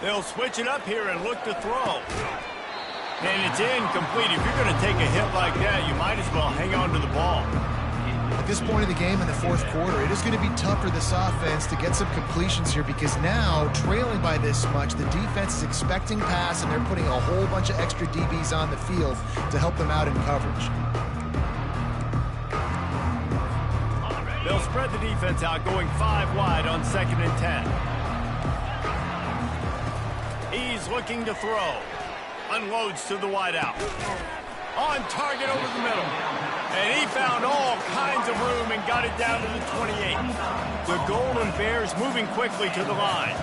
They'll switch it up here and look to throw. And it's incomplete. If you're going to take a hit like that, you might as well hang on to the ball.
At this point of the game in the fourth quarter, it is going to be tough for this offense to get some completions here because now, trailing by this much, the defense is expecting pass, and they're putting a whole bunch of extra DBs on the field to help them out in coverage.
They'll spread the defense out, going 5 wide on 2nd and 10. He's looking to throw. Unloads to the wideout. On target over the middle. And he found all kinds of room and got it down to the 28. The Golden Bears moving quickly to the line.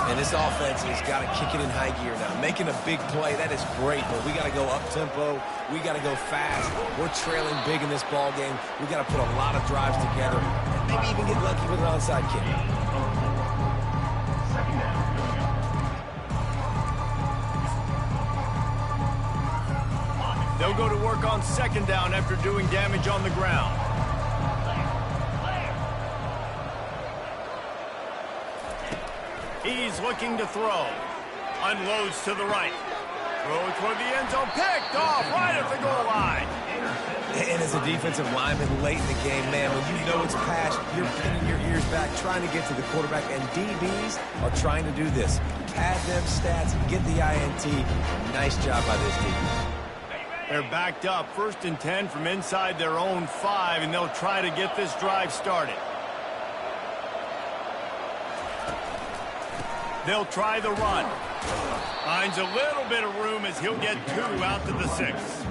And this offense has got to kick it in high gear now. Making a big play, that is great, but we got to go up-tempo. We got to go fast. We're trailing big in this ball game. We got to put a lot of drives together and maybe even get lucky with an onside kick.
They'll go to work on second down after doing damage on the ground. He's looking to throw. Unloads to the right. Throw toward the end zone. Picked off right at the goal line.
And as a defensive lineman late in the game, man, when you know it's pass, you're pinning your ears back, trying to get to the quarterback, and DBs are trying to do this. Pad them stats, get the INT. Nice job by this defense.
They're backed up, 1st and 10 from inside their own 5, and they'll try to get this drive started. They'll try the run. Finds a little bit of room as he'll get 2 out to the 6.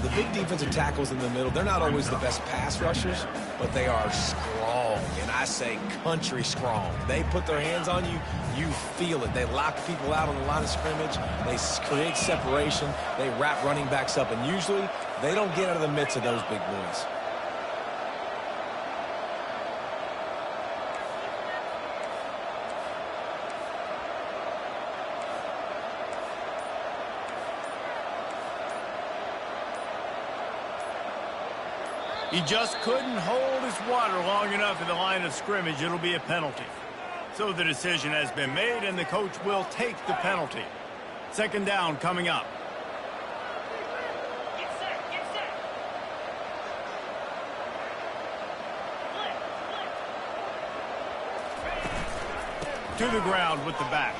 The big defensive tackles in the middle, they're not always the best pass rushers, but they are strong, and I say country strong. They put their hands on you, you feel it. They lock people out on the line of scrimmage. They create separation. They wrap running backs up, and usually they don't get out of the midst of those big boys.
He just couldn't hold his water long enough in the line of scrimmage. It'll be a penalty. So the decision has been made, and the coach will take the penalty. 2nd down coming up.
Get set, get set. Flip, flip.
To the ground with the back.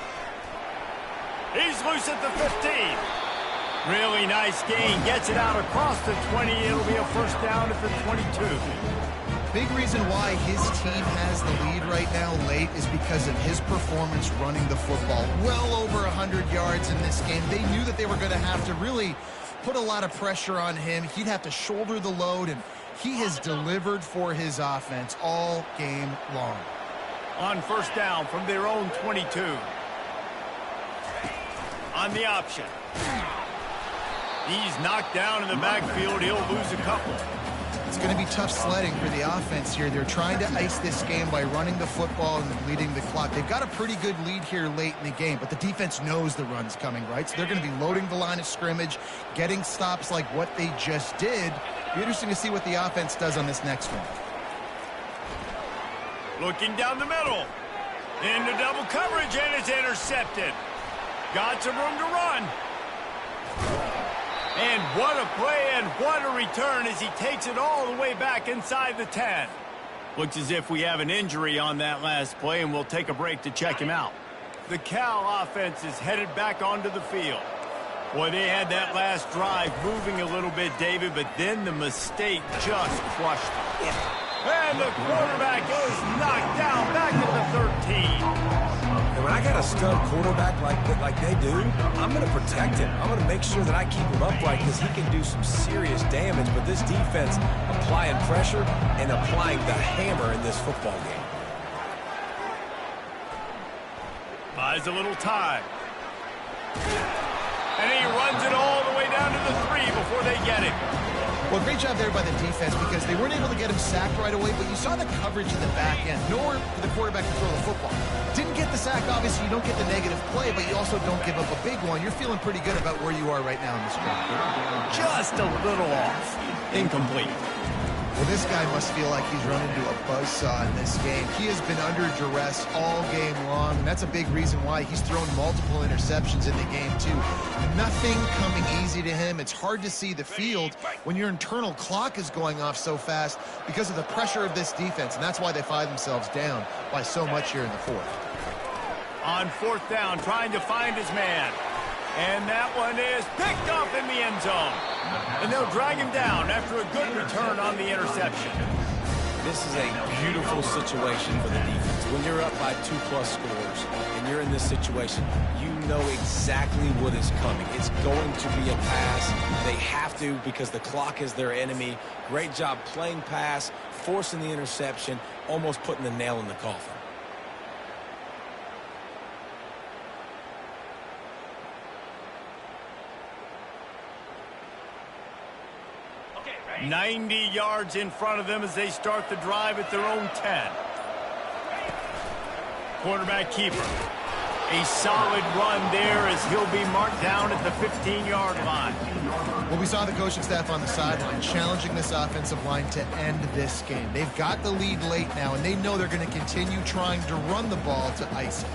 He's loose at the 15. Really nice gain. Gets it out across the 20. It'll be a 1st down at the 22.
Big reason why his team has the lead right now late is because of his performance running the football. Well over 100 yards in this game. They knew that they were going to have to really put a lot of pressure on him. He'd have to shoulder the load, and he has delivered for his offense all game long.
On 1st down from their own 22. On the option. He's knocked down in the backfield. He'll lose a couple.
It's going to be tough sledding for the offense here. They're trying to ice this game by running the football and leading the clock. They've got a pretty good lead here late in the game, but the defense knows the run's coming, right? So they're going to be loading the line of scrimmage, getting stops like what they just did. Be interesting to see what the offense does on this next one.
Looking down the middle. Into double coverage, and it's intercepted. Got some room to run. And what a play and what a return as he takes it all the way back inside the 10. Looks as if we have an injury on that last play, and we'll take a break to check him out. The Cal offense is headed back onto the field. Boy, they had that last drive moving a little bit, David, but then the mistake just crushed them. And the quarterback is knocked down back at the 13.
And when I got a stud quarterback like they do, I'm going to protect him. I'm going to make sure that I keep him upright because he can do some serious damage. But this defense applying pressure and applying the hammer in this football game.
Buys a little time. And he runs it all the way down to the 3 before they get it.
Well, great job there by the defense because they weren't able to get him sacked right away, but you saw the coverage in the back end. Nowhere for the quarterback to throw the football. Didn't get the sack, obviously. You don't get the negative play, but you also don't give up a big one. You're feeling pretty good about where you are right now in this game.
Just a little off. Incomplete.
Well, this guy must feel like he's run into a buzzsaw in this game. He has been under duress all game long, and that's a big reason why he's thrown multiple interceptions in the game, too. Nothing coming easy to him. It's hard to see the field when your internal clock is going off so fast because of the pressure of this defense, and that's why they find themselves down by so much here in the 4th.
On 4th down, trying to find his man. And that one is picked up in the end zone. And they'll drag him down after a good return on the interception.
This is a beautiful situation for the defense. When you're up by 2+ scores and you're in this situation, you know exactly what is coming. It's going to be a pass. They have to because the clock is their enemy. Great job playing pass, forcing the interception, almost putting the nail in the coffin.
90 yards in front of them as they start the drive at their own 10. Quarterback keeper. A solid run there as he'll be marked down at the 15-yard line.
Well, we saw the coaching staff on the sideline challenging this offensive line to end this game. They've got the lead late now, and they know they're going to continue trying to run the ball to ice it.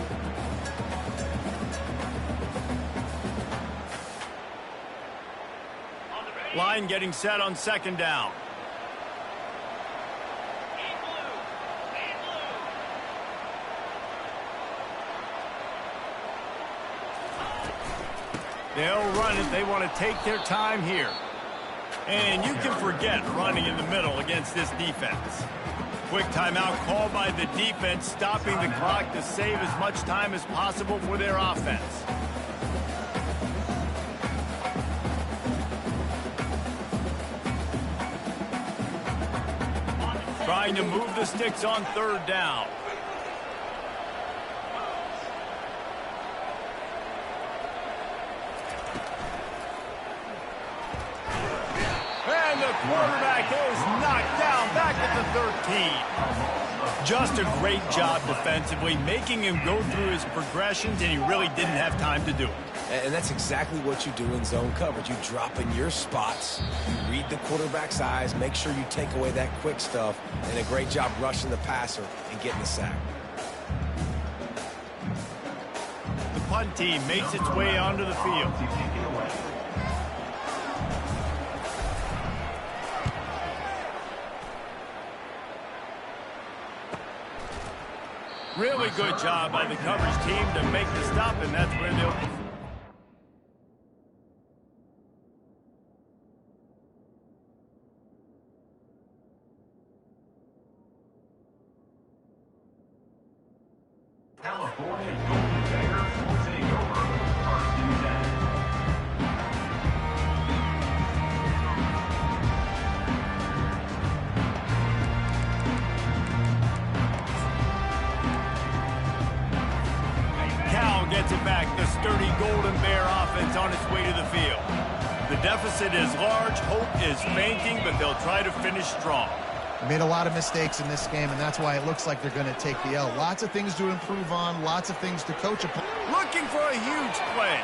Line getting set on 2nd down. They'll run it. They want to take their time here. And you can forget running in the middle against this defense. Quick timeout called by the defense, stopping the clock to save as much time as possible for their offense. Trying to move the sticks on third down. And the quarterback is knocked down back at the 13. Just a great job defensively, making him go through his progressions, and he really didn't have time to do it.
And that's exactly what you do in zone coverage. You drop in your spots, you read the quarterback's eyes, make sure you take away that quick stuff, and a great job rushing the passer and getting the sack.
The punt team makes its way onto the field.
To take it away.
Really good job by the coverage team to make the stop, and that's where they'll...
California Golden Bears will take over 1st and 10.
Cal gets it back. The sturdy Golden Bear offense on its way to the field. The deficit is large. Hope is fainting, but they'll try to finish strong.
They made a lot of mistakes in this game, and that's why it looks like they're going to take the L. Lots of things to improve on, lots of things to coach upon.
Looking for a huge play.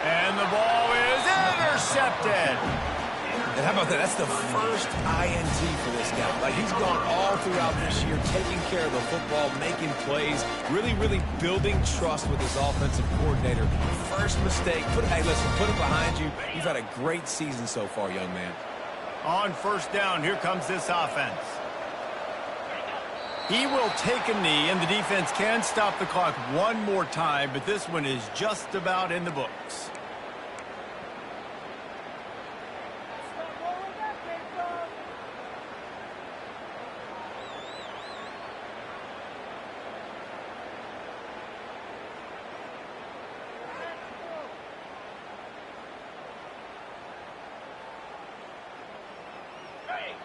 And the ball is intercepted.
And how about that? That's the first INT for this guy. Like, he's gone all throughout this year, taking care of the football, making plays, really building trust with his offensive coordinator. First mistake, hey, listen, put it behind you. You've had a great season so far, young man.
On first down, here comes this offense. He will take a knee, and the defense can stop the clock one more time, but this one is just about in the books.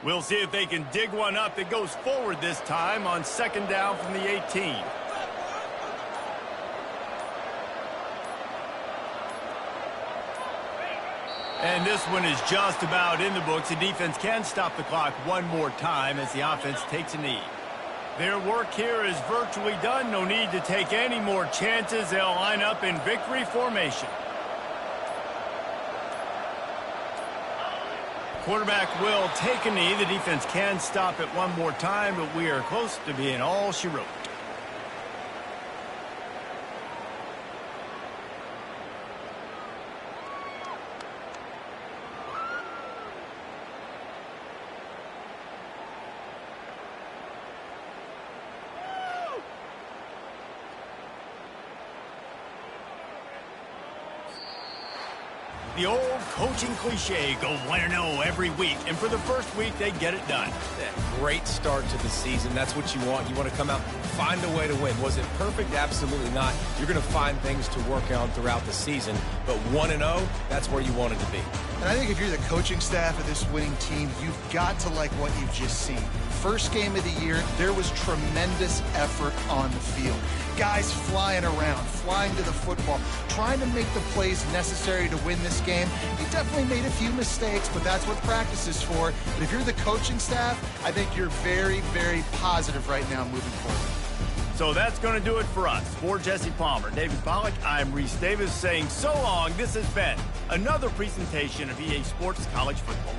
We'll see if they can dig one up that goes forward this time on second down from the 18. And this one is just about in the books. The defense can stop the clock one more time as the offense takes a knee. Their work here is virtually done. No need to take any more chances. They'll line up in victory formation. Quarterback will take a knee. The defense can stop it one more time, but we are close to being all she wrote. The old coaching cliche, go 1-0 every week, and for the first week, they get it done.
Great start to the season. That's what you want. You want to come out, find a way to win. Was it perfect? Absolutely not. You're going to find things to work on throughout the season, but 1-0, that's where you wanted to be.
And I think if you're the coaching staff of this winning team, you've got to like what you've just seen. First game of the year, there was tremendous effort on the field. Guys flying around, flying to the football, trying to make the plays necessary to win this game. You definitely made a few mistakes, but that's what practice is for. But if you're the coaching staff, I think you're very, very positive right now moving forward.
So that's going to do it for us. For Jesse Palmer, David Pollack, I'm Reese Davis saying so long. This has been another presentation of EA Sports College Football.